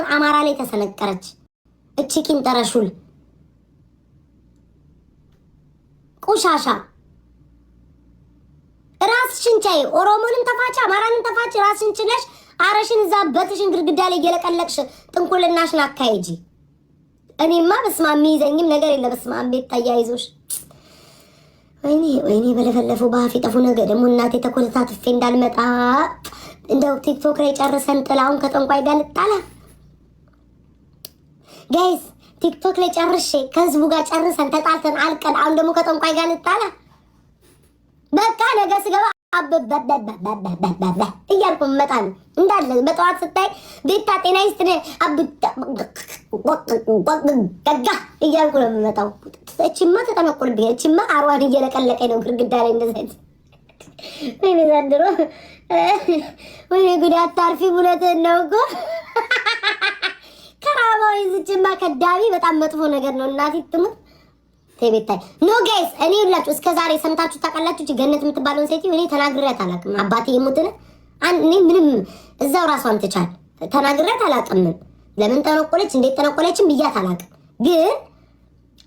አሁን አማራ ላይ ተሰነቀረች። እቺ ቂንጠረሹል ቆሻሻ ራስሽን ቻይ። ኦሮሞንም ተፋጭ፣ አማራንም ተፋጭ። ራስሽን ችለሽ አረሽን እዛ በትሽን ግድግዳ ላይ እየለቀለቅሽ ጥንቁልናሽን አካሄጂ። እኔማ በስማም የሚይዘኝም ነገር የለ። በስማም ቤት ተያይዞሽ ወይኔ በለፈለፈው ባፍ ጠፉ ነገር ደግሞ እናቴ ተኮልታትፌ እንዳልመጣ እንደው ቲክቶክ ላይ ጨርሰን ጥላውን ከጠንቋይ ጋር ልጣላ ጋይስ። ቲክቶክ ላይ ጨርሼ ከህዝቡ ጋር ጨርሰን ተጣልተን አልቀን አሁን ደግሞ ከጠንቋይ ጋር ልጣላ። በቃ ነገ ስገባ አበበበበበበበ እያልኩ መጣ ነው እንዳለ። በጠዋት ስታይ ቤታ ጤና ይስጥ ገጋ እያልኩ ነው የምመጣው። እቺማ ተጠመቁልብኝ። እቺማ አርዋን እየለቀለቀኝ ነው ግርግዳ ላይ እንደዚህ። ወይኔ ዘንድሮ ወይኔ ጉድ አታርፊ ብለትን ነው እኮ ከራባው ይዝችማ ከዳቢ በጣም መጥፎ ነገር ነው። እናቴ ትሙት ተቤታይ ኖ ጋይስ። እኔ ሁላችሁ እስከ ዛሬ ሰምታችሁ ታውቃላችሁ? ገነት የምትባለውን ሴትዮ እኔ ተናግሬያት አላውቅም። አባቴ ይሙትን እኔ ምንም እዛው ራሷን ትቻል ተናግሬያት አላውቅም። ለምን ተነቆለች እንዴት ተነቆለችም ብያት አላውቅም። ግን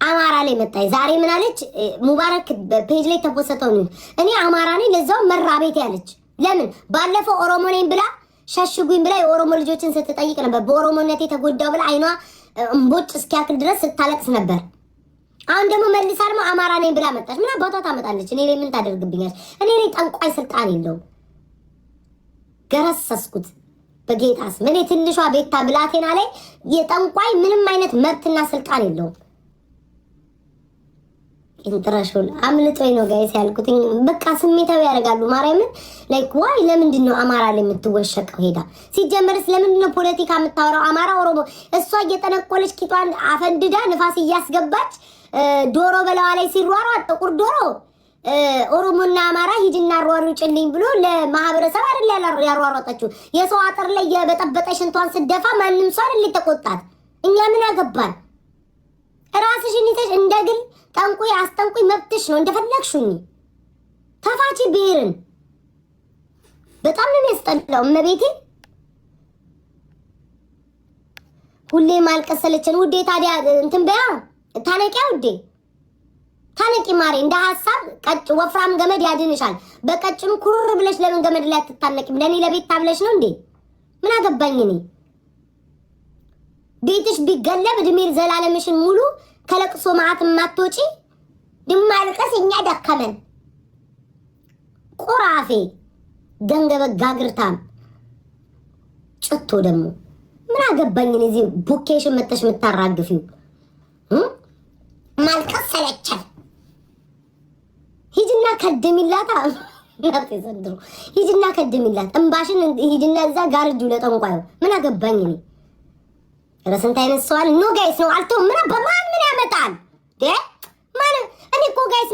አማራ ላይ መጣይ ዛሬ ምን አለች? ሙባረክ ፔጅ ላይ ተፖስተው ነው እኔ አማራ ነኝ ለዛው መራቤት ያለች። ለምን ባለፈው ኦሮሞ ነኝ ብላ ሸሽጉኝ ብላ የኦሮሞ ልጆችን ስትጠይቅ ነበር። በኦሮሞነት የተጎዳው ብላ አይኗ እምቦጭ እስኪያክል ድረስ ስታለቅስ ነበር። አሁን ደግሞ መልሳ ደግሞ አማራ ነኝ ብላ መጣች። ምን አባቷ ታመጣለች? እኔ ላይ ምን ታደርግብኛለች? እኔ ላይ ጠንቋይ ስልጣን የለውም። ገረሰስኩት በጌታስ ምን ትንሿ ቤታ ብላቴና ላይ የጠንቋይ ምንም አይነት መብትና ስልጣን የለውም። ኢንትራሽን አምልጦኝ ነው ጋይስ ያልኩት። በቃ ስሜታዊ ያደርጋሉ። ማርያምን ላይክ ዋይ ለምንድን ነው አማራ ላይ የምትወሸቀው? ሄዳ ሲጀመርስ ለምንድን ነው ፖለቲካ የምታወራው? አማራ ኦሮሞ እሷ እየጠነቆለች ኪቷን አፈንድዳ ንፋስ እያስገባች ዶሮ በለዋ ላይ ሲሯሯጥ ጥቁር ዶሮ ኦሮሞና አማራ ሂድና ሯሩጭልኝ ብሎ ለማህበረሰብ አይደል ያሯሯጣችሁ? የሰው አጥር ላይ የበጠበጠ ሽንቷን ስደፋ ማንም ሰው አይደል ተቆጣት? እኛ ምን አገባን? ራስሽን ይተሽ እንደግል ጠንቁይ አስጠንቁይ መብትሽ ነው። እንደፈለግሽኝ ተፋቺ ብሔርን በጣም ነው የሚያስጠላው። እመቤቴ ሁሌ ማልቀሰለችን ውዴ። ታዲያ እንትን በያ ታነቂያ ውዴ ታነቂ ማሬ። እንደ ሐሳብ ቀጭ ወፍራም ገመድ ያድንሻል። በቀጭኑ ኩሩር ብለሽ ለምን ገመድ ላይ አትታነቂም? ለኔ ለቤት ታብለሽ ነው እንዴ? ምን አገባኝ እኔ። ቤትሽ ቢገለብ እድሜ ዘላለምሽን ሙሉ ከለቅሶ ማዓት ማትወጪ ድማልቀስ እኛ ደከመን ቁራፌ ገንገበ ጋግርታም ጭቶ ደግሞ ምን አገባኝ እኔ። እዚህ ቡኬሽን መተሽ የምታራግፊው ማልቀስ ሰለቸን። ሂጅና ከድሚላታ እናቴ ዘንድሮ ሂጅና ከድሚላት እንባሽን ሂጅና እዛ ጋርጁ ለጠንቋዩ ምን አገባኝ እኔ። ረስንት አይነት ሰዋል ኖ ጋይስ ነው አልቶ ምን ያመጣል? ማን እኔ እኮ ጋይስ